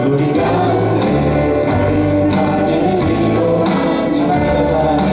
우리 가운데 가득하기를 기도 하나님의 사랑이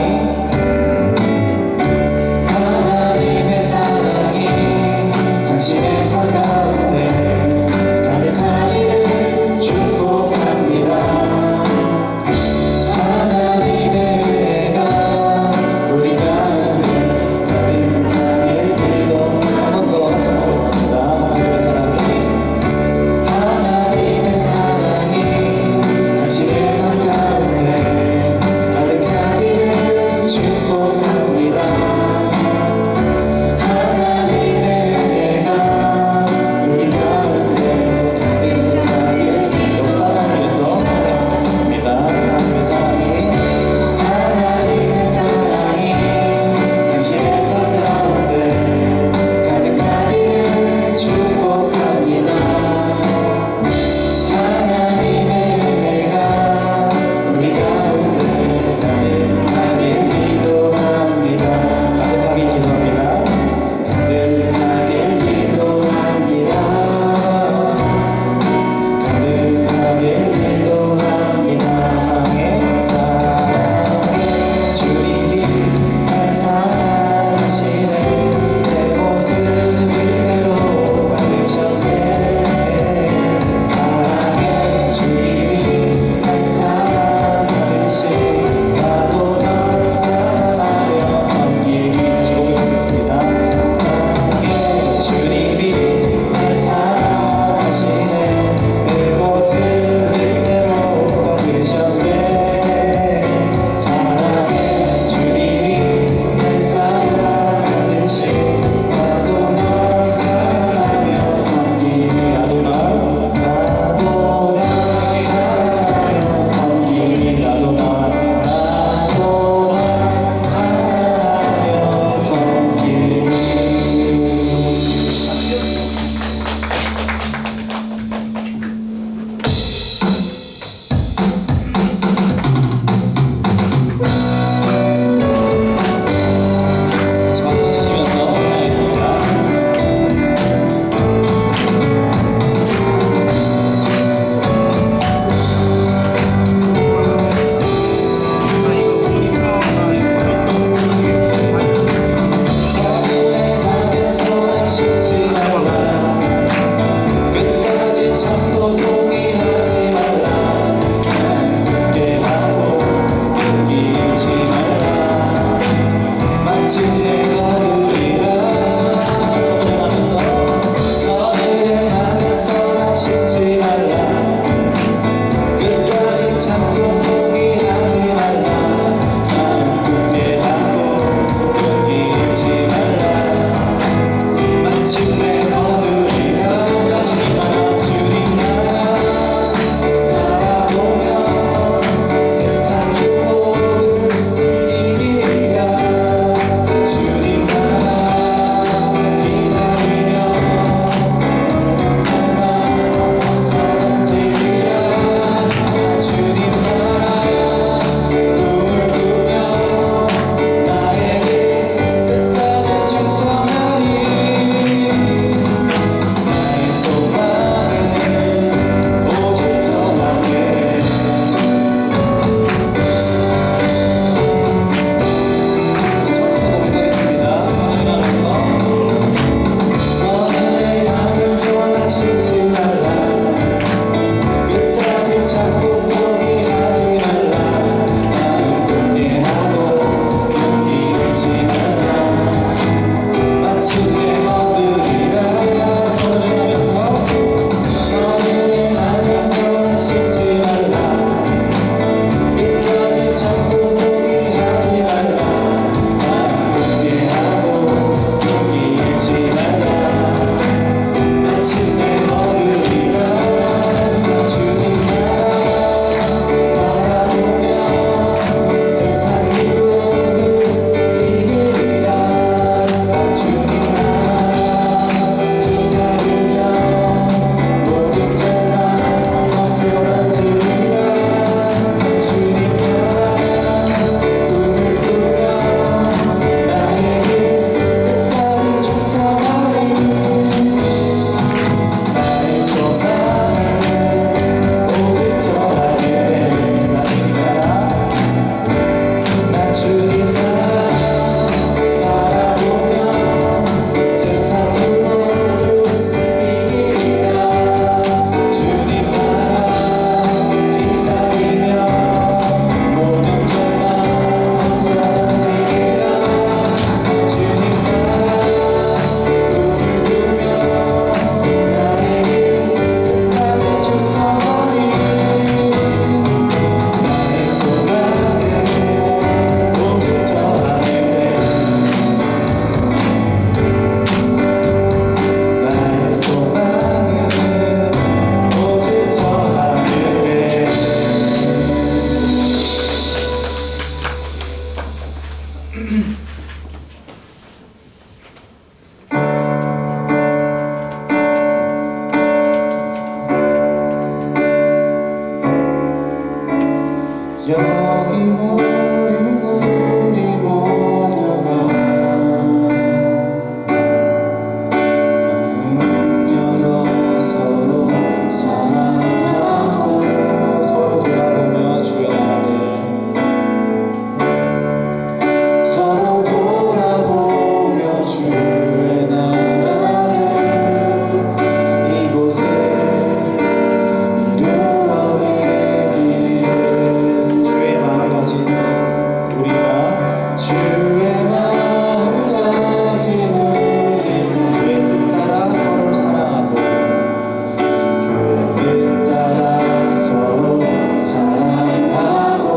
여기 모인 우리 모두가 마음 열어 서로 사랑하고 서로 돌아보며 주의 나라를 서로 돌아보며 주의 나라를 이곳에 이루어내기를 주의 마음 가진 우리가 주의 마음 가진 우리가 그의 뜻 따라 서로를 사랑하고 그의 뜻 따라 서로 사랑하고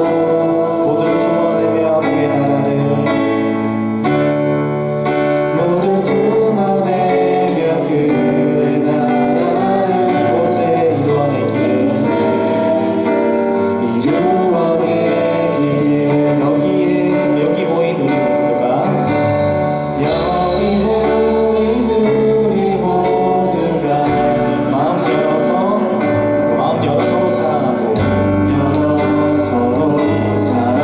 모두를 품어내며 그의 나라를 모두 품어내며 그의 나라를 이곳에 이루어내기를 여기 모인 우리 모두가 마음 열어 서로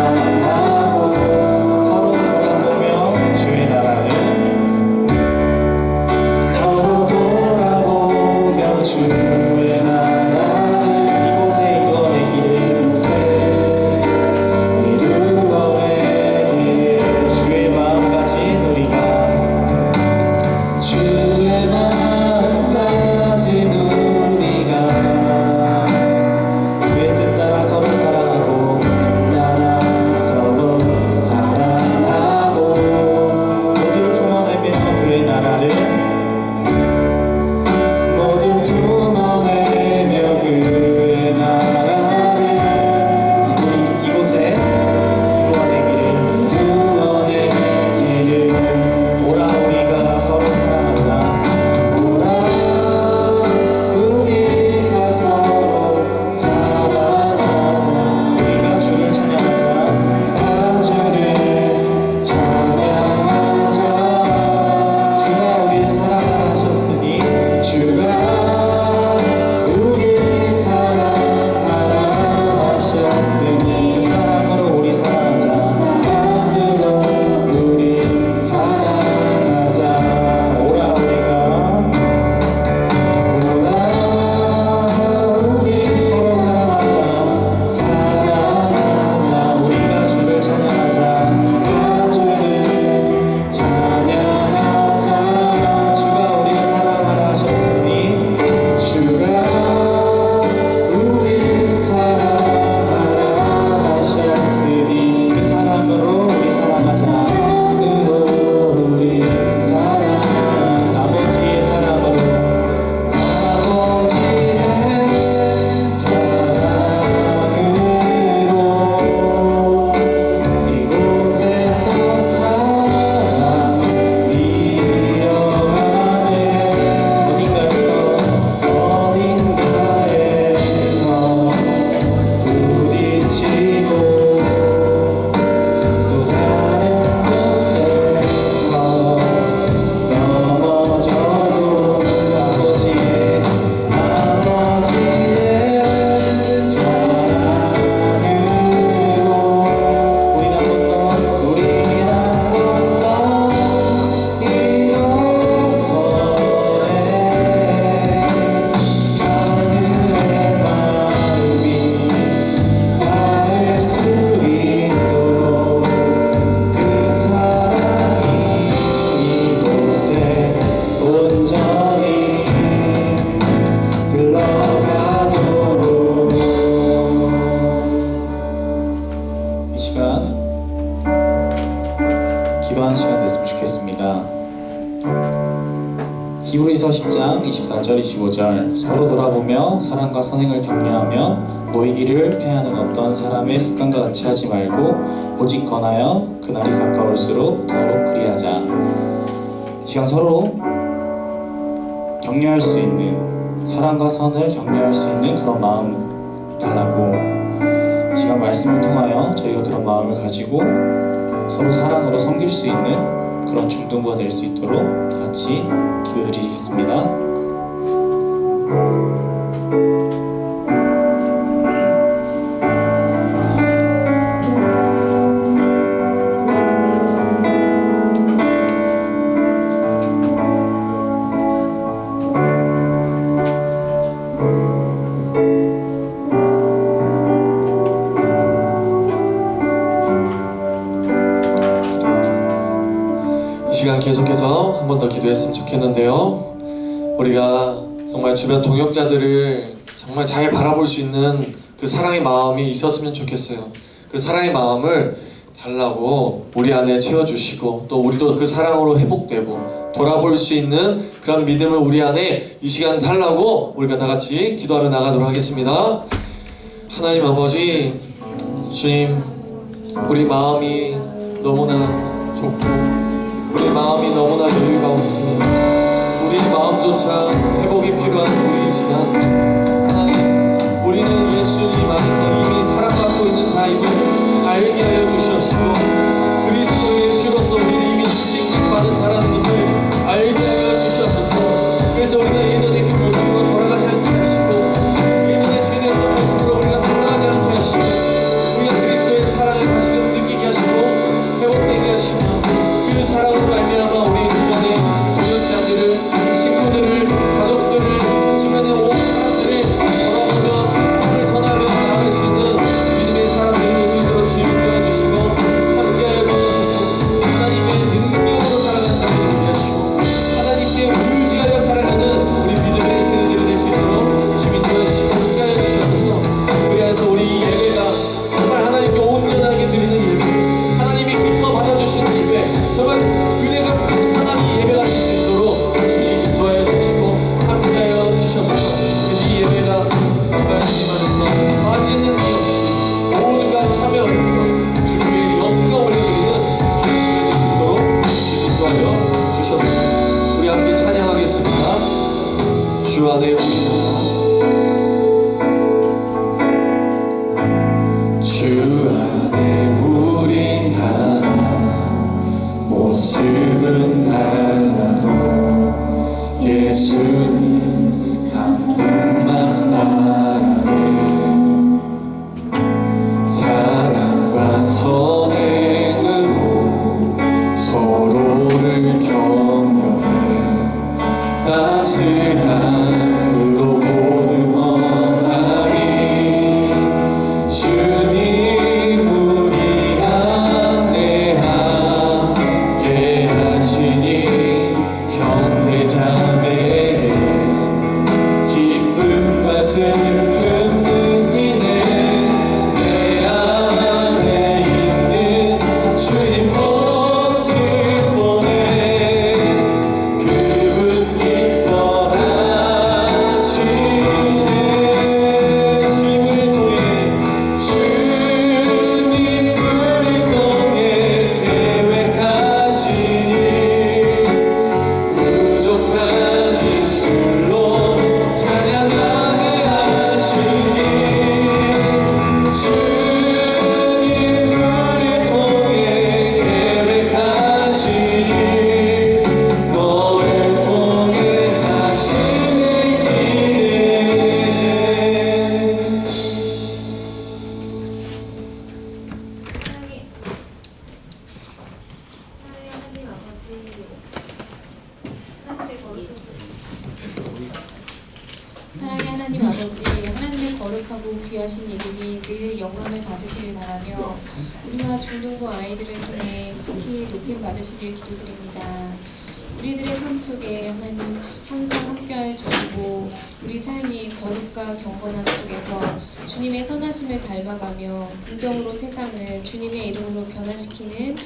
사랑하고 서로 돌아보며 주의 나라를 서로 돌아보며 주의 나라를 이곳에 이루어내기를 주의 마음 가진 우리가 주의 마음 가진 우리가 그의 뜻 따라 서로 사랑하고 따라 서로 사랑하고 모두를 품어내며 그의 나라를 모두 품어내며 그의 나라를 이곳에 이루어내기를 오라 우리가 서로 사랑하자 오라 우리가 서로 사랑하자 우리가 주를 찬양하자 주를 찬양하자 주가 우리를 사랑하라 하셨으니 주가 우리를 사랑하라 하셨으니 그 사랑으로 우리 사랑하자 사랑으로 우리 사랑하자 오라 우리 서로 사랑하자 우리가 주를 찬양하자 주를 찬양하자 주가 우리를 사랑하라 하셨으니 주가 우리를 사랑하라 하셨으니 그 사랑으로 우리 사랑하자 사랑으로 우리 사랑하자 아버지의 사랑으로 이곳에서 사랑을 이어가네 어딘가에서 부딪히고 또 다른 곳에서 넘어져도 아버지의 사랑으로 우린 한 번 더 일어서네 하늘의 마음이 닿을 수 있도록 그 사랑이 이곳에 온전히 흘러가도록 이 시간 기도하는 시간 됐으면 좋겠습니다. 히브리서 10장 24절 25절 서로 돌아보며 사랑과 선행을 격려하며 모이기를 패하는 어떤 사람의 습관과 같이 하지 말고 오직 권하여 그날이 가까울수록 더욱 그리하자. 이 시간 서로 격려할 수 있는 사랑과 선을 격려할 수 있는 그런 마음 달라고 이 시간 말씀을 통하여 저희가 그런 마음을 가지고 서로 사랑으로 섬길 수 있는 그런 중등부가 될 수 있도록 다 같이 기도드리겠습니다. 시간 계속해서 한 번 더 기도했으면 좋겠는데요. 우리가 정말 주변 동역자들을 정말 잘 바라볼 수 있는 그 사랑의 마음이 있었으면 좋겠어요. 그 사랑의 마음을 달라고 우리 안에 채워주시고, 또 우리도 그 사랑으로 회복되고 돌아볼 수 있는 그런 믿음을 우리 안에 이 시간 달라고 우리가 다 같이 기도하며 나가도록 하겠습니다. 하나님 아버지, 주님, 우리 마음이 너무나 좋고 우리 마음이 너무나 여유가 없어 우리 마음조차 회복이 필요한 우리이지만, 하나님, 우리는 예수님 안에서 이미 사랑받고 있는 자임을 알게 하여 주시옵시고, 그리스도의 피로써 우리는 이미 칭찬받은 자라는 것을 알게 하여 주시옵소서. 그래서 우리가 예전의 그 모습으로 돌아가지 않게 하시고, 예전에 죄되었던 모습으로 우리가 돌아가지 않게 하시고, 우리가 그리스도의 사랑을 다시금 느끼게 하시고 회복되게 하시고, 그 사랑으로 말미암아 우리 주변의 동역자들을, 친구들을, 가족들을, 주변의 온 사람들을 걸어보며 사랑을 전하며 나아갈 수 있는 믿음의 사람들이 될 수 있도록 주님 도와주시고 함께하여 주셔서 하나님의 능력으로 살아가는 자들이 되게 하시고, 하나님께 의지하여 살아가는 우리 믿음의 세대들이 될 수 있도록 주님 도와주시고 함께하여 주셔서, 그리하여서 우리 예배가 정말 하나님께 온전하게 드리는 예배, 하나님이 기뻐 받아주시는 예배, 정말 은혜가 풍성한 예배가 될 수 있도록 주님 인도하여 주시고 함께하여 주셔서, 그래서 이 예배가 정말 주님 안에서 빠지는 게 없이 모두가 참여하면서 주님의 영광을 드리는 그런 시간이 될 수 있도록 주님 인도하여 주셔서, 우리 함께 찬양하겠습니다. 주 안에 주 안에 우린 하나, 모습은 달라도 예수님 한 분만 나라네. 사랑과 선행으로 서로를 격려해 따스함으로 보듬어가니, 주님 우리 안에 함께 하시니 형제자매 기쁨과 슬픔 느끼네. 내 안에 있는 주님 모습 보네. 그분 기뻐하시네. 주님을 통해, 주님을 통해 계획하시니 부족한 입술로 찬양하게 하시니, 주님을 통해 계획하시니 너를 통해 하시니 기대해. 사랑의 하나님 아버지, 하나님의 거룩하고 귀하신 이름이 늘 영광을 받으시길 바라며 우리와 중등부 아이들을 통해 특히 높임 받으시길 기도드립니다. 우리들의 삶 속에 하나님 항상 함께하여 주시고, 우리 삶이 거룩과 경건함 속에서 주님의 선하심을 닮아가며 긍정으로 세상을 주님의 이름으로 변화시키는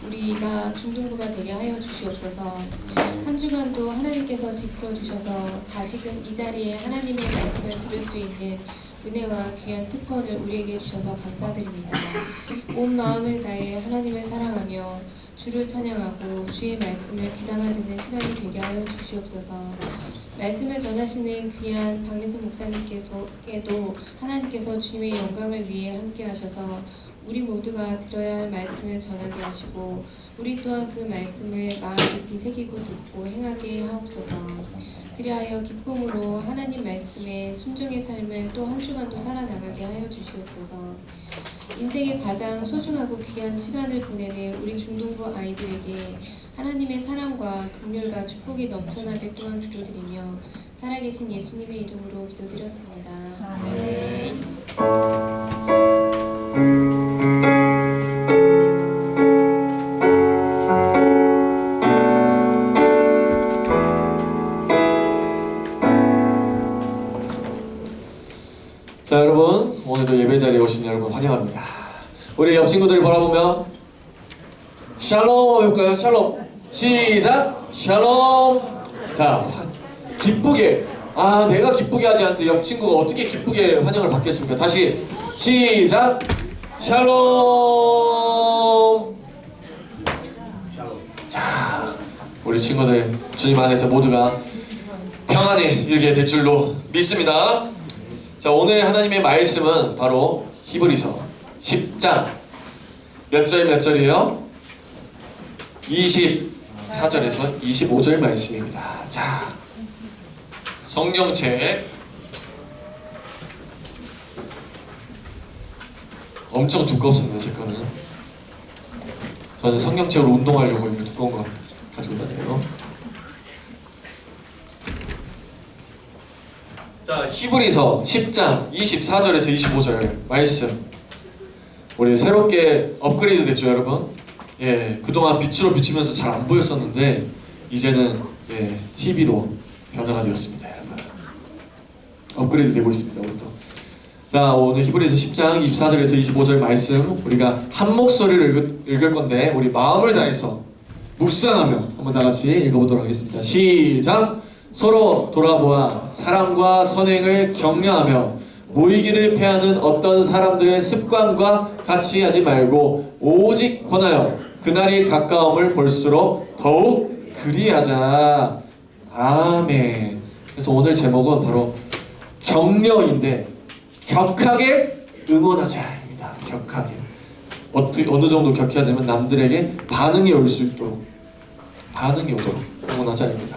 우리가 중등부가 되게 하여 주시옵소서. 한 주간도 하나님께서 지켜주셔서 다시금 이 자리에 하나님의 말씀을 들을 수 있는 은혜와 귀한 특권을 우리에게 주셔서 감사드립니다. 온 마음을 다해 하나님을 사랑하며 주를 찬양하고 주의 말씀을 귀담아 듣는 시간이 되게 하여 주시옵소서. 말씀을 전하시는 귀한 박민수 목사님께서도 하나님께서 주님의 영광을 위해 함께 하셔서 우리 모두가 들어야 할 말씀을 전하게 하시고, 우리 또한 그 말씀을 마음 깊이 새기고 듣고 행하게 하옵소서. 그리하여 기쁨으로 하나님 말씀에 순종의 삶을 또 한 주간도 살아나가게 하여 주시옵소서. 인생의 가장 소중하고 귀한 시간을 보내는 우리 중등부 아이들에게 하나님의 사랑과 긍휼과 축복이 넘쳐나길 또한 기도드리며 살아계신 예수님의 이름으로 기도드렸습니다. 아멘. 우리 옆 친구들 바라보며 샬롬 해볼까요? 샬롬. 시작. 샬롬. 자, 기쁘게. 내가 기쁘게 하지 않는데 옆 친구가 어떻게 기쁘게 환영을 받겠습니까? 다시 시작. 샬롬. 자, 우리 친구들 주님 안에서 모두가 평안히 이렇게 될 줄로 믿습니다. 자, 오늘 하나님의 말씀은 바로 히브리서 10장 몇 절이에요? 24절에서 25절 말씀입니다. 자, 성경책 엄청 두껍습니다. 제 거는. 저는 성경책으로 운동하려고 이렇게 두꺼운 거 가지고 다녀요. 자, 히브리서 10장 24절에서 25절 말씀. 우리 새롭게 업그레이드 됐죠, 여러분? 예, 그동안 빛으로 비추면서 잘 안 보였었는데 이제는 TV로 변화가 되었습니다, 여러분. 업그레이드 되고 있습니다, 우리도. 자, 오늘 히브리서 10장 24절에서 25절 말씀 우리가 한 목소리를 읽을 건데 우리 마음을 다해서 묵상하며 한번 다 같이 읽어보도록 하겠습니다. 시작! 서로 돌아보아 사랑과 선행을 격려하며 모이기를 패하는 어떤 사람들의 습관과 같이 하지 말고 오직 권하여 그날이 가까움을 볼수록 더욱 그리하자. 아멘. 그래서 오늘 제목은 바로 격려인데 격하게 응원하자입니다. 격하게. 어느 정도 격해야 되면 남들에게 반응이 올 수 있도록, 반응이 오도록 응원하자입니다.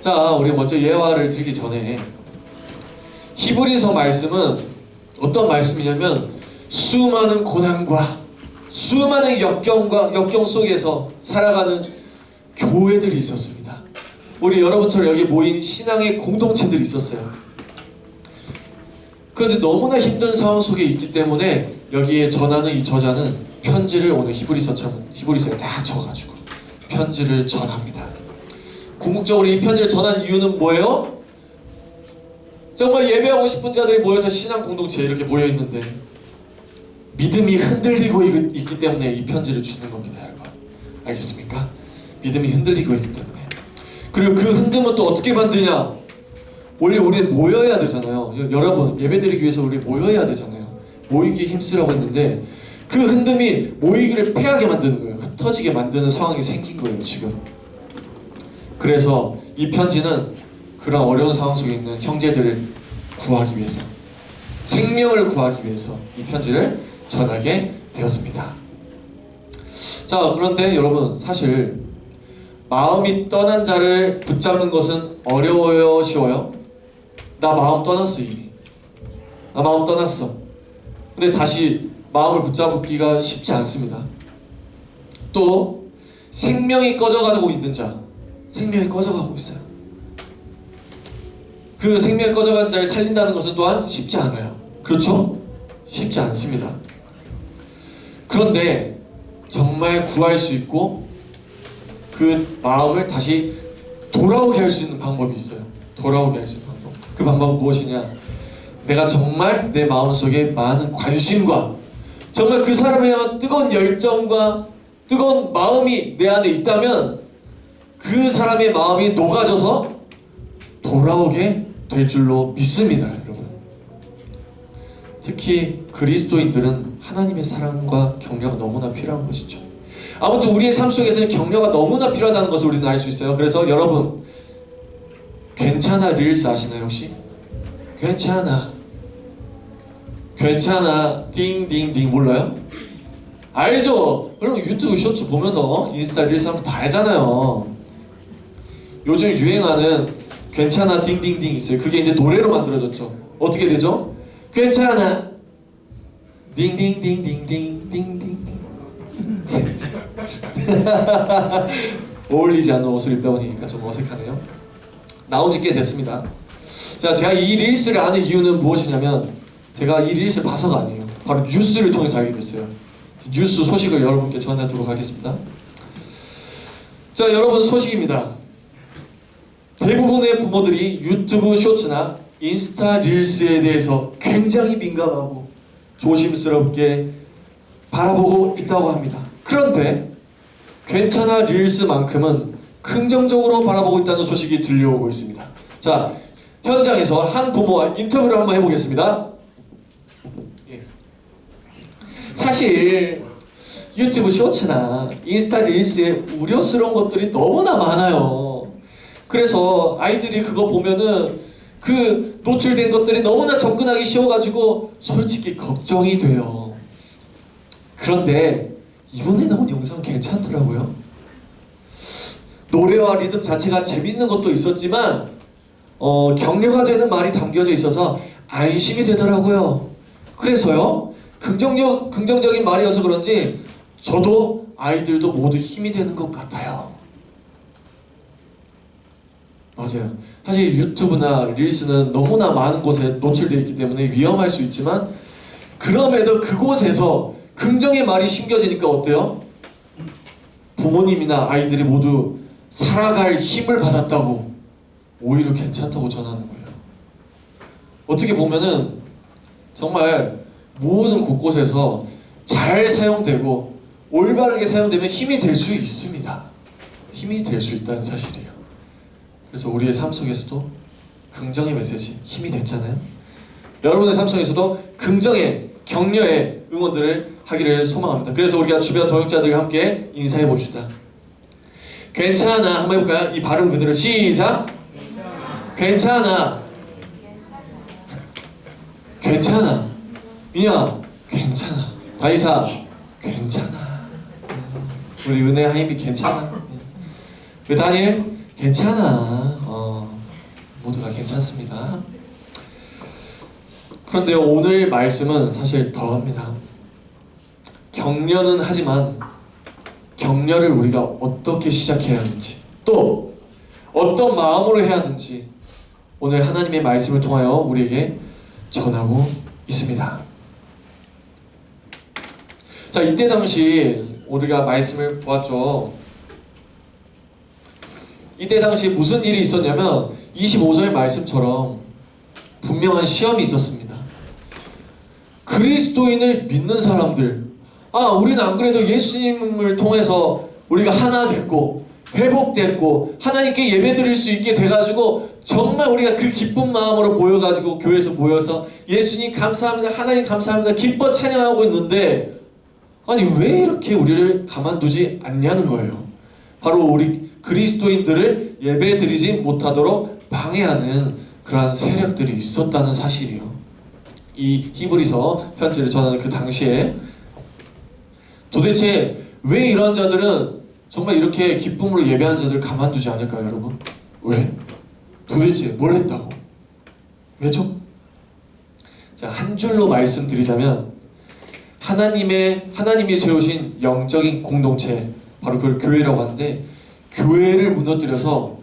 자, 우리 먼저 예화를 드리기 전에 히브리서 말씀은 어떤 말씀이냐면 수많은 고난과 수많은 역경 속에서 살아가는 교회들이 있었습니다. 우리 여러분처럼 여기 모인 신앙의 공동체들이 있었어요. 그런데 너무나 힘든 상황 속에 있기 때문에 여기에 전하는 이 저자는 편지를 오늘 히브리서에 딱 적어가지고 편지를 전합니다. 궁극적으로 이 편지를 전한 이유는 뭐예요? 정말 예배하고 싶은 자들이 모여서 신앙 공동체에 이렇게 모여있는데 믿음이 흔들리고 있기 때문에 이 편지를 주는 겁니다, 여러분. 알겠습니까? 믿음이 흔들리고 있기 때문에. 그리고 그 흔듦은 또 어떻게 만드냐? 원래 우리는 모여야 되잖아요. 여러분, 예배드리기 위해서 우리 모여야 되잖아요. 모이기에 힘쓰라고 했는데 그 흔듦이 모이기를 패하게 만드는 거예요. 흩어지게 만드는 상황이 생긴 거예요, 지금. 그래서 이 편지는 그런 어려운 상황 속에 있는 형제들을 구하기 위해서, 생명을 구하기 위해서 이 편지를 전하게 되었습니다. 자, 그런데 여러분, 사실 마음이 떠난 자를 붙잡는 것은 어려워요, 쉬워요? 나 마음 떠났어, 이미. 나 마음 떠났어. 근데 다시 마음을 붙잡기가 쉽지 않습니다. 또 생명이 꺼져가지고 있는 자, 생명이 꺼져가고 있어요. 그 생명이 꺼져간 자를 살린다는 것은 또한 쉽지 않아요. 그렇죠? 쉽지 않습니다. 그런데 정말 구할 수 있고 그 마음을 다시 돌아오게 할 수 있는 방법이 있어요. 돌아오게 할 수 있는 방법. 그 방법은 무엇이냐? 내가 정말 내 마음속에 많은 관심과 정말 그 사람에 대한 뜨거운 열정과 뜨거운 마음이 내 안에 있다면 그 사람의 마음이 녹아져서 돌아오게 될 줄로 믿습니다, 여러분. 특히 그리스도인들은 하나님의 사랑과 격려가 너무나 필요한 것이죠. 아무튼 우리의 삶 속에서는 격려가 너무나 필요하다는 것을 우리는 알 수 있어요. 그래서 여러분, 괜찮아 릴스 아시나요 혹시? 괜찮아 띵띵띵 몰라요? 알죠? 그럼 유튜브 쇼츠 보면서 인스타 릴스 하면 다 알잖아요. 요즘 유행하는 괜찮아 띵띵띵 있어요. 그게 이제 노래로 만들어졌죠. 어떻게 되죠? 괜찮아 띵띵띵띵띵띵띵 어울리지 않는 옷을 입다 보니까 좀 어색하네요. 나온 지 꽤 됐습니다. 자, 제가 이 릴스를 아는 이유는 무엇이냐면 제가 이 릴스를 봐서가 아니에요. 바로 뉴스를 통해서 알게 됐어요. 뉴스 소식을 여러분께 전하도록 하겠습니다. 자, 여러분, 소식입니다. 대부분의 부모들이 유튜브 쇼츠나 인스타 릴스에 대해서 굉장히 민감하고 조심스럽게 바라보고 있다고 합니다. 그런데 괜찮아 릴스만큼은 긍정적으로 바라보고 있다는 소식이 들려오고 있습니다. 자, 현장에서 한 부모와 인터뷰를 한번 해보겠습니다. 예. 사실 유튜브 쇼츠나 인스타 릴스에 우려스러운 것들이 너무나 많아요. 그래서 아이들이 그거 보면은 그 노출된 것들이 너무나 접근하기 쉬워가지고 솔직히 걱정이 돼요. 그런데 이번에 나온 영상 괜찮더라고요. 노래와 리듬 자체가 재밌는 것도 있었지만 격려가 되는 말이 담겨져 있어서 안심이 되더라고요. 그래서요, 긍정적인 말이어서 그런지 저도 아이들도 모두 힘이 되는 것 같아요. 맞아요. 사실 유튜브나 릴스는 너무나 많은 곳에 노출되어 있기 때문에 위험할 수 있지만 그럼에도 그곳에서 긍정의 말이 심겨지니까 어때요? 부모님이나 아이들이 모두 살아갈 힘을 받았다고 오히려 괜찮다고 전하는 거예요. 어떻게 보면은 정말 모든 곳곳에서 잘 사용되고 올바르게 사용되면 힘이 될 수 있습니다. 힘이 될 수 있다는 사실이에요. 그래서 우리의 삶 속에서도 긍정의 메시지 힘이 됐잖아요. 여러분의 삶 속에서도 긍정의 격려의 응원들을 하기를 소망합니다. 그래서 우리가 주변 동역자들과 함께 인사해 봅시다. 괜찮아 한번 해볼까요? 이 발음 그대로 시작. 괜찮아. 괜찮아. 미야 괜찮아. 다이사 괜찮아. 우리 은혜 하임이 괜찮아. 우리 다니엘 괜찮아. 모두가 괜찮습니다. 그런데 오늘 말씀은 사실 더합니다. 격려는 하지만 격려를 우리가 어떻게 시작해야 하는지, 또 어떤 마음으로 해야 하는지 오늘 하나님의 말씀을 통하여 우리에게 전하고 있습니다. 자, 이때 당시 우리가 말씀을 보았죠. 이때 당시 무슨 일이 있었냐면 25절 말씀처럼 분명한 시험이 있었습니다. 그리스도인을 믿는 사람들, 우리는 안 그래도 예수님을 통해서 우리가 하나 됐고 회복됐고 하나님께 예배드릴 수 있게 돼가지고 정말 우리가 그 기쁜 마음으로 모여가지고 교회에서 모여서 예수님 감사합니다, 하나님 감사합니다 기뻐 찬양하고 있는데 아니 왜 이렇게 우리를 가만두지 않냐는 거예요. 바로 우리 그리스도인들을 예배드리지 못하도록 방해하는 그러한 세력들이 있었다는 사실이요. 이 히브리서 편지를 전하는 그 당시에 도대체 왜 이런 자들은 정말 이렇게 기쁨으로 예배하는 자들을 가만두지 않을까요, 여러분? 왜? 도대체 뭘 했다고? 왜죠? 자, 한 줄로 말씀드리자면 하나님이 세우신 영적인 공동체, 바로 그걸 교회라고 하는데 교회를 무너뜨려서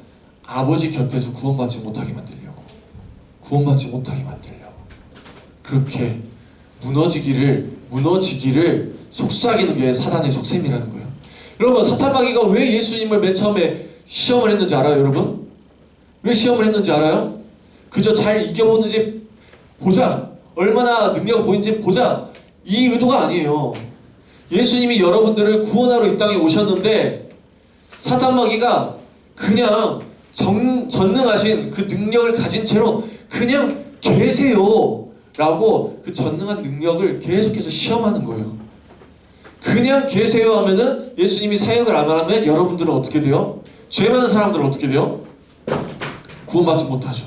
아버지 곁에서 구원받지 못하게 만들려고 그렇게 무너지기를 속삭이는 게 사단의 속셈이라는 거예요. 여러분, 사탄마귀가 왜 예수님을 맨 처음에 시험을 했는지 알아요, 여러분? 왜 시험을 했는지 알아요? 그저 잘 이겨보는지 보자, 얼마나 능력을 보이는지 보자, 이 의도가 아니에요. 예수님이 여러분들을 구원하러 이 땅에 오셨는데 사탄마귀가 그냥 전능하신 그 능력을 가진 채로 그냥 계세요 라고 그 전능한 능력을 계속해서 시험하는 거예요. 그냥 계세요 하면은 예수님이 사역을 안 하면 여러분들은 어떻게 돼요? 죄 많은 사람들은 어떻게 돼요? 구원받지 못하죠.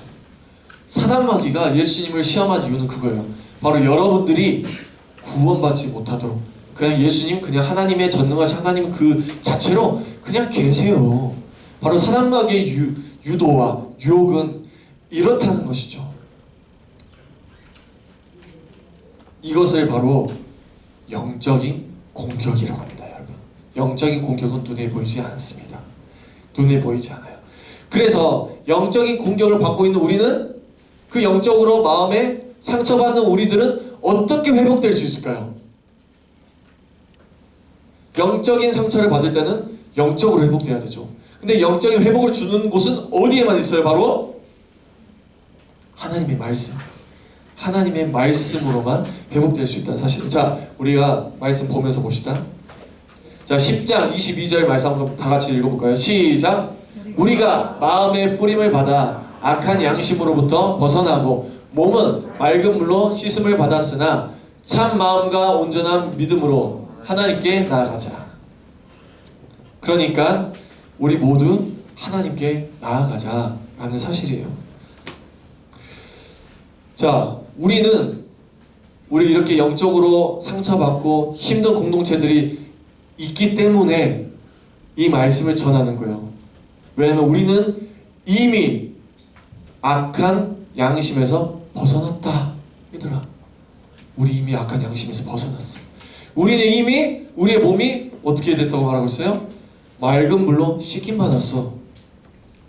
사단마귀가 예수님을 시험한 이유는 그거예요. 바로 여러분들이 구원받지 못하도록 그냥 예수님, 그냥 하나님의 전능하신 하나님 그 자체로 그냥 계세요. 바로 사단마귀의 유도와 유혹은 이렇다는 것이죠. 이것을 바로 영적인 공격이라고 합니다, 여러분. 영적인 공격은 눈에 보이지 않습니다. 눈에 보이지 않아요. 그래서 영적인 공격을 받고 있는 우리는 그 영적으로 마음에 상처받는 우리들은 어떻게 회복될 수 있을까요? 영적인 상처를 받을 때는 영적으로 회복돼야 되죠. 근데 영적인 회복을 주는 곳은 어디에만 있어요? 바로 하나님의 말씀. 하나님의 말씀으로만 회복될 수 있다는 사실. 자, 우리가 말씀 보면서 봅시다. 자, 10장 22절 말씀 한번 다 같이 읽어볼까요? 시작! 우리가 마음의 뿌림을 받아 악한 양심으로부터 벗어나고 몸은 맑은 물로 씻음을 받았으나 참 마음과 온전한 믿음으로 하나님께 나아가자. 그러니까 우리 모두 하나님께 나아가자라는 사실이에요. 자, 우리 이렇게 영적으로 상처받고 힘든 공동체들이 있기 때문에 이 말씀을 전하는 거예요. 왜냐하면 우리는 이미 악한 양심에서 벗어났다. 얘들아, 우리 이미 악한 양심에서 벗어났어. 우리는 이미 우리의 몸이 어떻게 됐다고 말하고 있어요? 맑은 물로 씻김 받았어.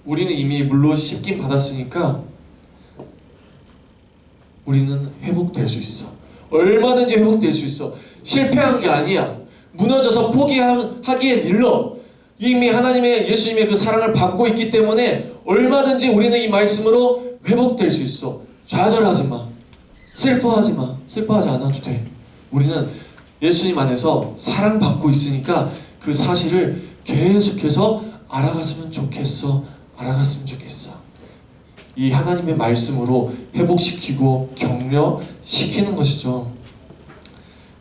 우리는 이미 물로 씻김 받았으니까 우리는 회복될 수 있어. 얼마든지 회복될 수 있어. 실패한 게 아니야. 무너져서 포기하기에 일러. 이미 하나님의 예수님의 그 사랑을 받고 있기 때문에 얼마든지 우리는 이 말씀으로 회복될 수 있어. 좌절하지 마. 슬퍼하지 마. 슬퍼하지 않아도 돼. 우리는 예수님 안에서 사랑받고 있으니까 그 사실을 계속해서 알아갔으면 좋겠어. 알아갔으면 좋겠어. 이 하나님의 말씀으로 회복시키고 격려시키는 것이죠.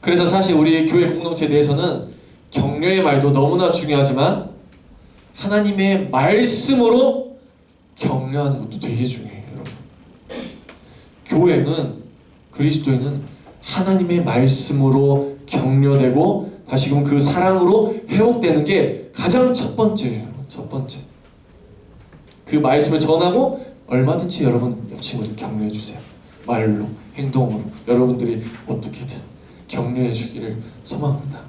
그래서 사실 우리 교회 공동체 내에서는 격려의 말도 너무나 중요하지만 하나님의 말씀으로 격려하는 것도 되게 중요해요, 여러분. 교회는, 그리스도인은 하나님의 말씀으로 격려되고 다시금 그 사랑으로 회복되는 게 가장 첫 번째예요. 첫 번째. 그 말씀을 전하고 얼마든지 여러분 옆 친구들 격려해 주세요. 말로, 행동으로 여러분들이 어떻게든 격려해 주기를 소망합니다.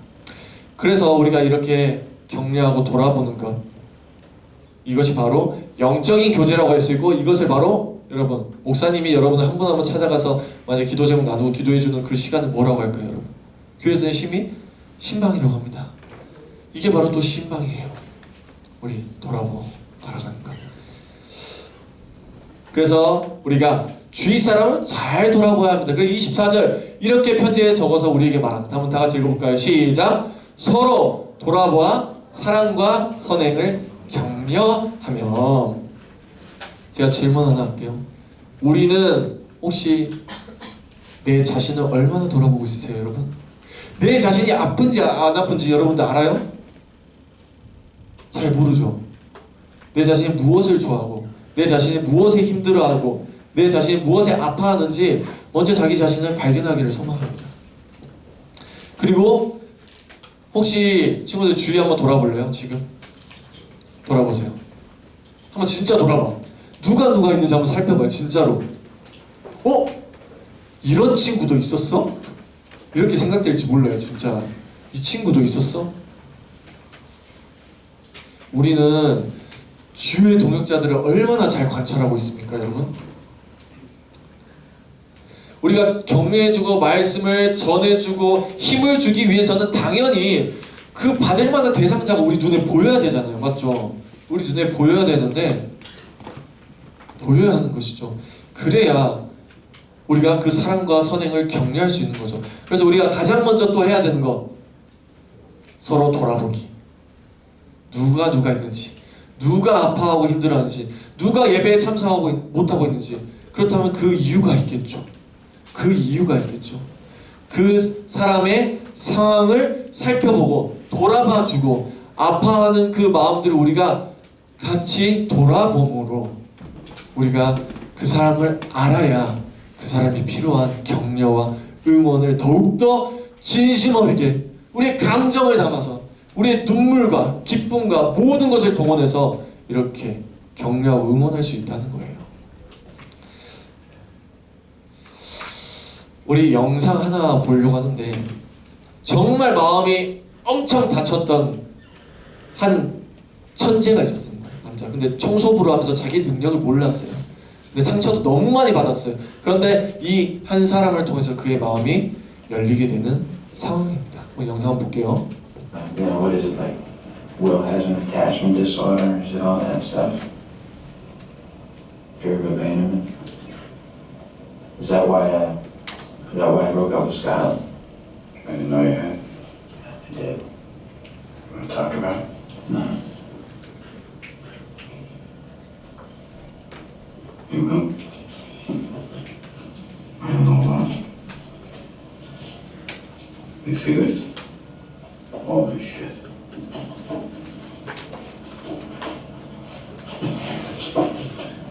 그래서 우리가 이렇게 격려하고 돌아보는 것, 이것이 바로 영적인 교제라고 할 수 있고, 이것을 바로 여러분 목사님이 여러분을 한 분 한 분 찾아가서 만약 기도 제목 나누고 기도해 주는 그 시간은 뭐라고 할까요, 여러분? 교회에서는 심히 신방이라고 합니다. 이게 바로 또 신방이에요. 우리 돌아보고 알아가는 것. 그래서 우리가 주위 사람을 잘 돌아보아야 합니다. 그래서 24절 이렇게 편지에 적어서 우리에게 말합니다. 한번 다 같이 읽어볼까요? 시작! 서로 돌아보아 사랑과 선행을 격려하며. 제가 질문 하나 할게요. 우리는 혹시 내 자신을 얼마나 돌아보고 있으세요, 여러분? 내 자신이 아픈지 안 아픈지 여러분들 알아요? 잘 모르죠. 내 자신이 무엇을 좋아하고 내 자신이 무엇에 힘들어하고 내 자신이 무엇에 아파하는지 먼저 자기 자신을 발견하기를 소망합니다. 그리고 혹시 친구들 주위 한번 돌아볼래요? 지금 돌아보세요. 한번 진짜 돌아봐. 누가 있는지 한번 살펴봐요. 진짜로. 이런 친구도 있었어? 이렇게 생각될지 몰라요. 진짜 이 친구도 있었어? 우리는 주위의 동역자들을 얼마나 잘 관찰하고 있습니까, 여러분? 우리가 격려해주고 말씀을 전해주고 힘을 주기 위해서는 당연히 그 받을 만한 대상자가 우리 눈에 보여야 되잖아요. 맞죠? 우리 눈에 보여야 되는데 보여야 하는 것이죠. 그래야 우리가 그 사랑과 선행을 격려할 수 있는 거죠. 그래서 우리가 가장 먼저 또 해야 되는 거, 서로 돌아보기. 누가 있는지, 누가 아파하고 힘들어하는지, 누가 예배에 참석하고 못하고 있는지. 그렇다면 그 이유가 있겠죠. 그 이유가 있겠죠. 그 사람의 상황을 살펴보고 돌아봐주고 아파하는 그 마음들을 우리가 같이 돌아봄으로 우리가 그 사람을 알아야 그 사람이 필요한 격려와 응원을 더욱더 진심 어리게 우리의 감정을 담아서 우리의 눈물과 기쁨과 모든 것을 동원해서 이렇게 격려하고 응원할 수 있다는 거예요. 우리 영상 하나 보려고 하는데 정말 마음이 엄청 다쳤던 한 천재가 있었습니다. 남자. 근데 청소부를 하면서 자기 능력을 몰랐어요. 근데 상처도 너무 많이 받았어요. 그런데 이 한 사람을 통해서 그의 마음이 열리게 되는 상황입니다. 우리 영상 한번 볼게요. What is it like? Will has an attachment disorders and all that stuff. Fear of abandonment. It Is that why I broke up with Skylar? I didn't know you had. I did. You want to talk about it? No. You will. I don't know about it. You see this? All this shit.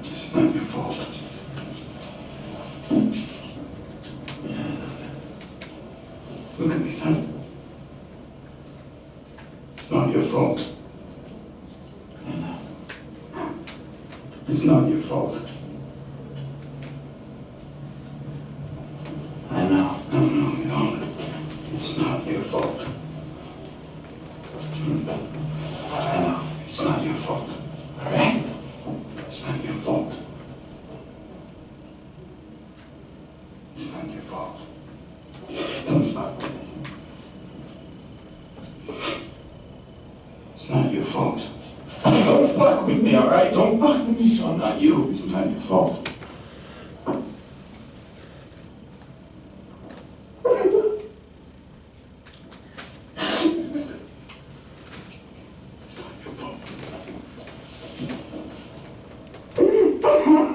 It's not your fault. Look at me, son. It's not your fault. It's not your fault. I know. No. It's not your fault. I know. It's not your fault. All right? It's not your fault. It's not your fault. Don't fuck with me. It's not your fault. Don't fuck with me, alright? Don't fuck with me, Sean. Not you. It's not your fault. It's not your fault.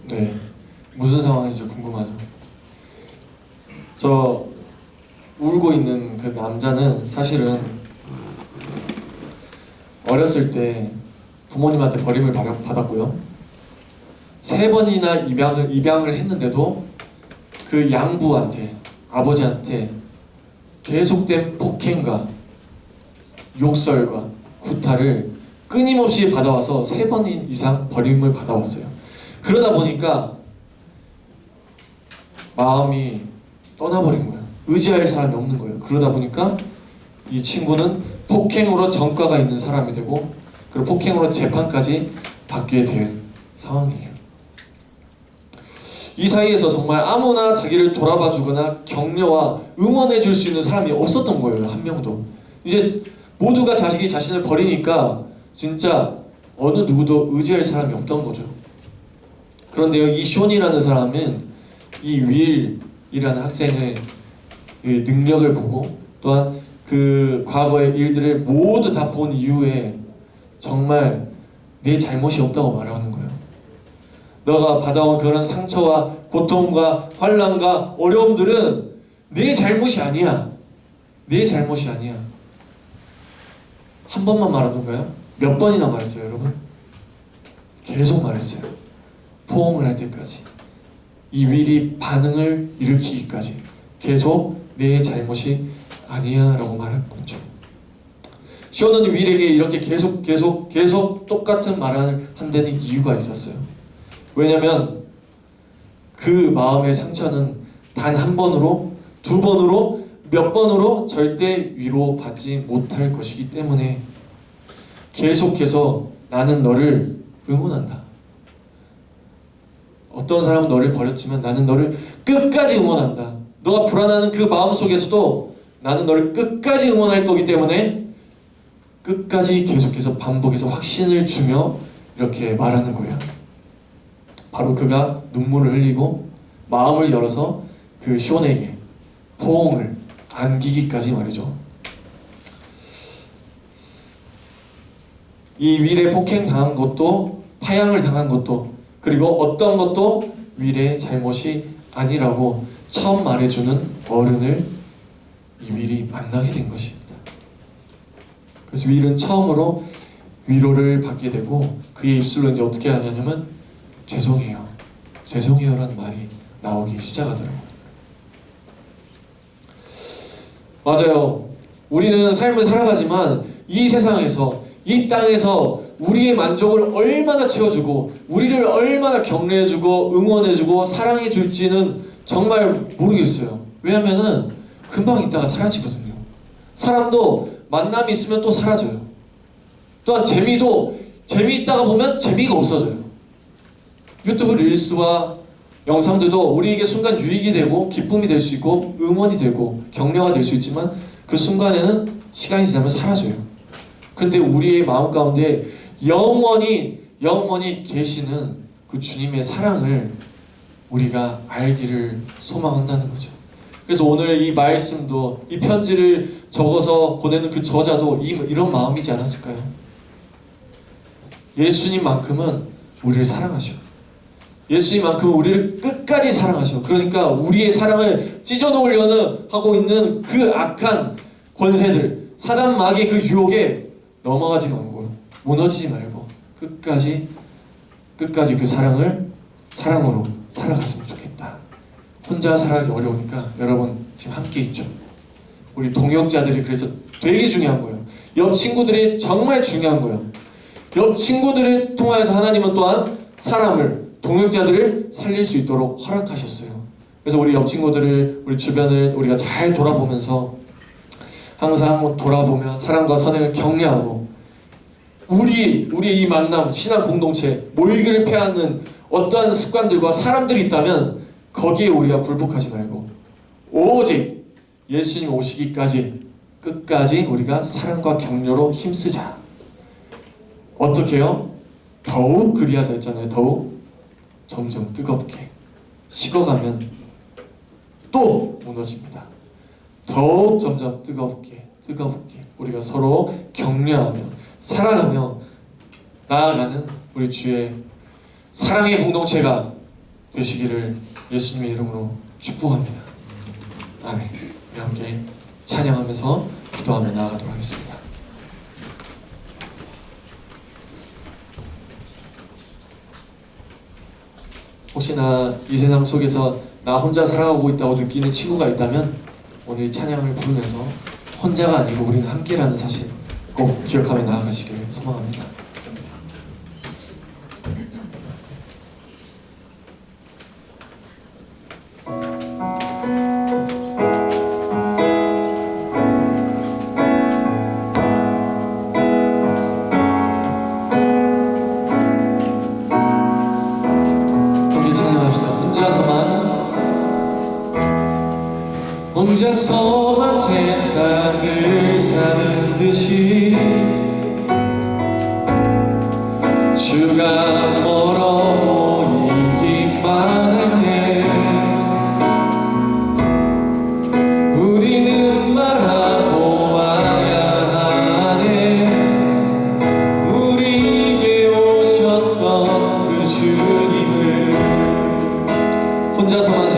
네, 무슨 상황인지 궁금하죠. 저 울고 있는 그 남자는 사실은 어렸을 때 부모님한테 버림을 받았고요. 3번이나 입양을 했는데도 그 양부한테, 아버지한테 계속된 폭행과 욕설과 구타를 끊임없이 받아와서 3번 이상 버림을 받아왔어요. 그러다 보니까 마음이 떠나버린 거예요. 의지할 사람이 없는 거예요. 그러다 보니까 이 친구는 폭행으로 전과가 있는 사람이 되고, 그리고 폭행으로 재판까지 받게 된 상황이에요. 이 사이에서 정말 아무나 자기를 돌아봐 주거나 격려와 응원해 줄 수 있는 사람이 없었던 거예요. 한 명도. 이제 모두가 자신을 버리니까 진짜 어느 누구도 의지할 사람이 없던 거죠. 그런데요, 이 쇼니라는 사람은 이 윌이라는 학생의 능력을 보고, 또한 그 과거의 일들을 모두 다 본 이후에 정말 내 잘못이 없다고 말하는 거예요. 너가 받아온 그런 상처와 고통과 환난과 어려움들은 내 잘못이 아니야. 내 잘못이 아니야. 한 번만 말하던가요? 몇 번이나 말했어요, 여러분? 계속 말했어요. 포옹을 할 때까지. 이 윌이 반응을 일으키기까지 계속 내 잘못이 아니야 라고 말할 거죠. 쇼는 윌에게 이렇게 계속 똑같은 말을 한다는 이유가 있었어요. 왜냐면 그 마음의 상처는 단 한 번으로, 두 번으로, 몇 번으로 절대 위로받지 못할 것이기 때문에 계속해서 나는 너를 응원한다. 어떤 사람은 너를 버렸지만 나는 너를 끝까지 응원한다. 너가 불안하는 그 마음 속에서도 나는 너를 끝까지 응원할 거기 때문에 끝까지 계속해서 반복해서 확신을 주며 이렇게 말하는 거예요. 바로 그가 눈물을 흘리고 마음을 열어서 그 쇼에게 포옹을 안기기까지 말이죠. 이 윌에 폭행당한 것도, 파양을 당한 것도, 그리고 어떤 것도 윌의 잘못이 아니라고 처음 말해주는 어른을 이 윌이 만나게 된 것입니다. 그래서 윌은 처음으로 위로를 받게 되고, 그의 입술로 이제 어떻게 하냐면 죄송해요, 죄송해요라는 말이 나오기 시작하더라고요. 맞아요. 우리는 삶을 살아가지만 이 세상에서, 이 땅에서 우리의 만족을 얼마나 채워주고 우리를 얼마나 격려해주고 응원해주고 사랑해줄지는 정말 모르겠어요. 왜냐면은 금방 있다가 사라지거든요. 사람도 만남이 있으면 또 사라져요. 또한 재미도 재미있다가 보면 재미가 없어져요. 유튜브 릴스와 영상들도 우리에게 순간 유익이 되고 기쁨이 될 수 있고 응원이 되고 격려가 될 수 있지만 그 순간에는 시간이 지나면 사라져요. 그런데 우리의 마음 가운데 영원히 계시는 그 주님의 사랑을 우리가 알기를 소망한다는 거죠. 그래서 오늘 이 말씀도, 이 편지를 적어서 보내는 그 저자도 이런 마음이지 않았을까요? 예수님만큼은 우리를 사랑하셔. 예수님만큼은 우리를 끝까지 사랑하셔. 그러니까 우리의 사랑을 찢어놓으려는 하고 있는 그 악한 권세들, 사단 마귀의 그 유혹에 넘어가지 말고, 무너지지 말고 끝까지 그 사랑으로 살아갔으면 좋겠다. 혼자 살아가기 어려우니까 여러분 지금 함께 있죠. 우리 동역자들이 그래서 되게 중요한 거예요. 옆 친구들이 정말 중요한 거예요. 옆 친구들을 통하여서 하나님은 또한 사람을, 동역자들을 살릴 수 있도록 허락하셨어요. 그래서 우리 옆 친구들을, 우리 주변을 우리가 잘 돌아보면서 항상 돌아보며 사랑과 선행을 격려하고 우리의 이 만남, 신앙 공동체, 모이기를 패하는 어떠한 습관들과 사람들이 있다면 거기에 우리가 굴복하지 말고 오직 예수님 오시기까지 끝까지 우리가 사랑과 격려로 힘쓰자. 어떻게 해요? 더욱 그리하자 했잖아요. 더욱 점점 뜨겁게 식어가면 또 무너집니다. 더욱 점점 뜨겁게 우리가 서로 격려하며 살아가며 나아가는 우리 주의 사랑의 공동체가 되시기를 예수님의 이름으로 축복합니다. 아멘. 우리 함께 찬양하면서 기도하며 나아가도록 하겠습니다. 혹시나 이 세상 속에서 나 혼자 살아가고 있다고 느끼는 친구가 있다면 오늘 이 찬양을 부르면서 혼자가 아니고 우리는 함께라는 사실 꼭 기억하며 나아가시기를 소망합니다. 혼자서만 세상을 사는 듯이 주가 멀어 보이기만 할 때 우리는 바라보아야 하네. 우리에게 오셨던 그 주님을 혼자서만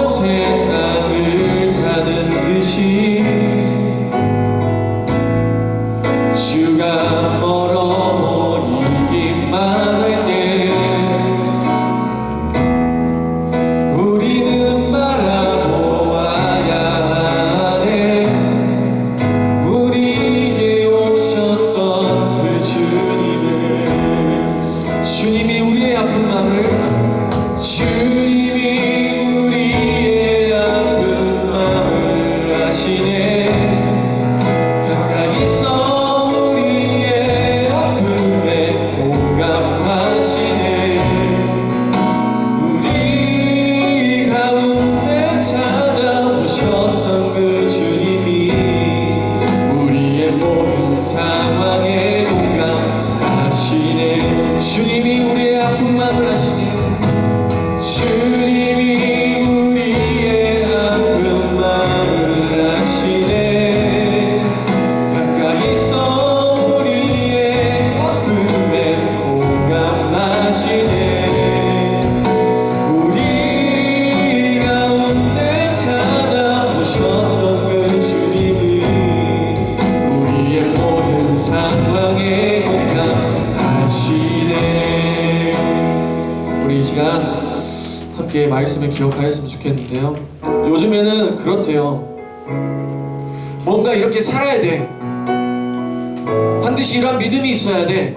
세상을 사는 듯이 주가 멀어 보이기만 할 때 우리는 바라보아야 하네. 우리에게 오셨던 그 주님이 우리의 아픈 마음을 함께 말씀을 기억하였으면 좋겠는데요. 요즘에는 그렇대요. 뭔가 이렇게 살아야 돼. 반드시 이러한 믿음이 있어야 돼.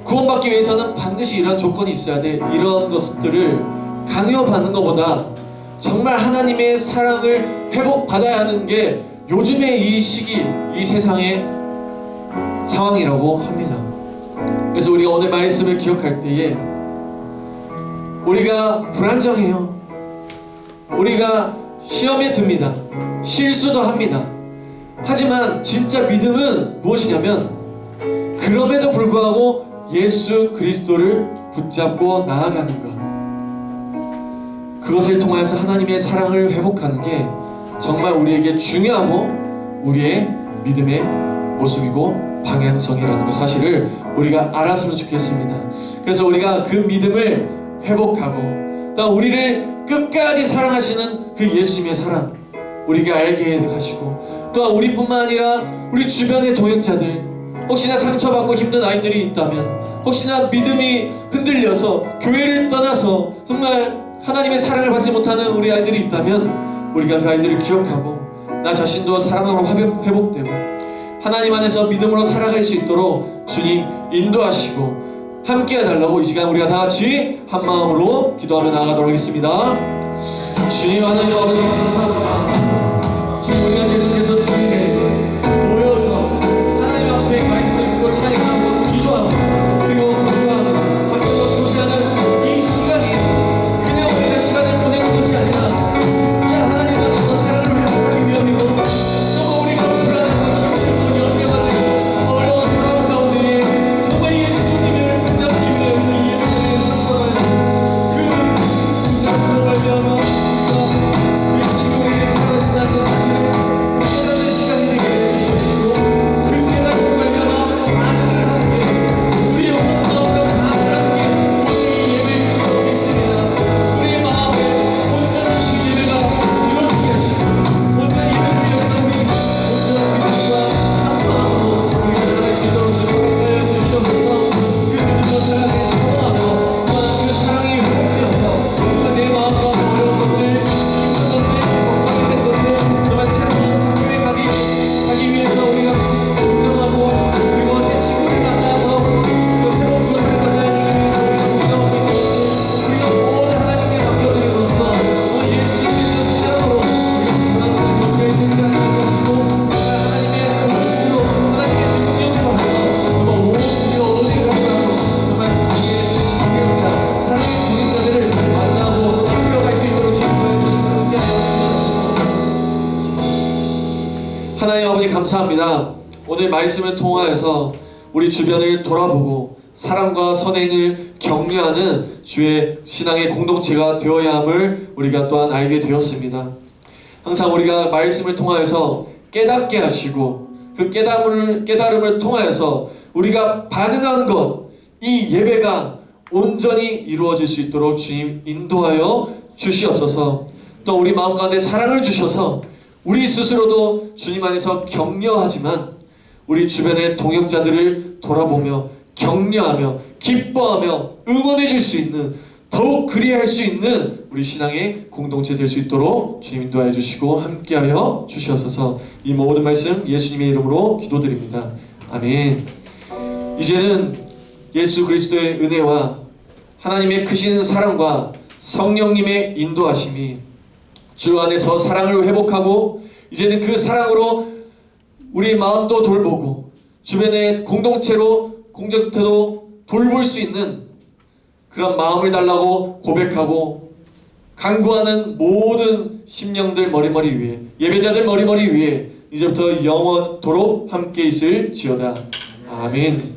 구원받기 위해서는 반드시 이러한 조건이 있어야 돼. 이런 것들을 강요받는 것보다 정말 하나님의 사랑을 회복받아야 하는 게 요즘의 이 시기, 이 세상의 상황이라고 합니다. 그래서 우리가 오늘 말씀을 기억할 때에 우리가 불안정해요. 우리가 시험에 듭니다. 실수도 합니다. 하지만 진짜 믿음은 무엇이냐면 그럼에도 불구하고 예수 그리스도를 붙잡고 나아가는 것, 그것을 통해서 하나님의 사랑을 회복하는 게 정말 우리에게 중요하고 우리의 믿음의 모습이고 방향성이라는 그 사실을 우리가 알았으면 좋겠습니다. 그래서 우리가 그 믿음을 회복하고 또 우리를 끝까지 사랑하시는 그 예수님의 사랑 우리가 알게 하시고, 또 우리뿐만 아니라 우리 주변의 동역자들, 혹시나 상처받고 힘든 아이들이 있다면, 혹시나 믿음이 흔들려서 교회를 떠나서 정말 하나님의 사랑을 받지 못하는 우리 아이들이 있다면 우리가 그 아이들을 기억하고 나 자신도 사랑으로 회복되고 하나님 안에서 믿음으로 살아갈 수 있도록 주님 인도하시고 함께 해달라고 이 시간 우리가 다 같이 한 마음으로 기도하며 나아가도록 하겠습니다. 주님 하나님 아버지 감사합니다. 주님 우리가 계속해서 주님께 모여서 하나님 앞에 말씀을 듣고 찬양하고 기도하고 그리고 우리가 함께 교제하는 이 시간이 그냥 우리가 시간을 보내는 것이 아니라 진짜 하나님 안에서 사랑을 회복하기 위함이고 정말 우리가 불안하고 힘들고 연명하는 어려운 상황 가운데 정말 예수님을 붙잡기 위해서 이 예배를 참석하는 그 붙잡고 말미암아 예수님이 우리를 사랑하신다는 그 사실을 깨닫는 시간이 되게 해주시고 그 깨닫고 말미암아 반응을 하는 게 우리의 온전한 반응을 하는 게 오늘 이 예배일 줄 믿습니다. 우리의 마음에 온전한 그 예배가 이루어지게 하시고 온전한 예배를 위해서 우리 온전한 믿음과 사랑으로 우리 살아갈 수 있도록 주님께서 주시옵소서. 그 믿음과 사랑에 소원하며 또한 그 사랑이 회복되어서 내 마음과 어려운 것들, 힘든 것들, 걱정이 된 것들 정말 새로운 학교에 가기 위해서 우리가 걱정하고 그리고 새 친구를 만나서 그 새로운 곳을 만나야 되기 위해서 우리가 걱정하고 있는 것들 우리가 모두 하나님께 맡겨드림으로써 예수 그리스도의 사랑으로 우리가 불안한 용기에 있는 시간이 되게 하시고 하나님의 음식으로 하나님의 능력을 받아서 정말 온 우리가 어디를 가더라도 정말 주님의 동역자 사랑의 동역자들을 만나고 세워갈 수 있도록 주님을 해주시고 함께하여 주시옵소서. 하나님 아버지 감사합니다. 오늘 말씀을 통하여서 우리 주변을 돌아보고 사랑과 선행을 격려하는 주의 신앙의 공동체가 되어야 함을 우리가 또한 알게 되었습니다. 항상 우리가 말씀을 통하여서 깨닫게 하시고 그 깨달음을 통하여서 우리가 반응한 것, 이 예배가 온전히 이루어질 수 있도록 주님 인도하여 주시옵소서. 또 우리 마음 가운데 사랑을 주셔서 우리 스스로도 주님 안에서 격려하지만 우리 주변의 동역자들을 돌아보며 격려하며 기뻐하며 응원해 줄 수 있는, 더욱 그리할 수 있는 우리 신앙의 공동체 될 수 있도록 주님 인도하여 주시고 함께하여 주시옵소서. 이 모든 말씀 예수님의 이름으로 기도드립니다. 아멘. 이제는 예수 그리스도의 은혜와 하나님의 크신 사랑과 성령님의 인도하심이 주 안에서 사랑을 회복하고 이제는 그 사랑으로 우리 마음도 돌보고 주변의 공동체도 돌볼 수 있는 그런 마음을 달라고 고백하고 간구하는 모든 심령들 머리머리 위에, 예배자들 머리머리 위에 이제부터 영원토록 함께 있을지어다. 아멘.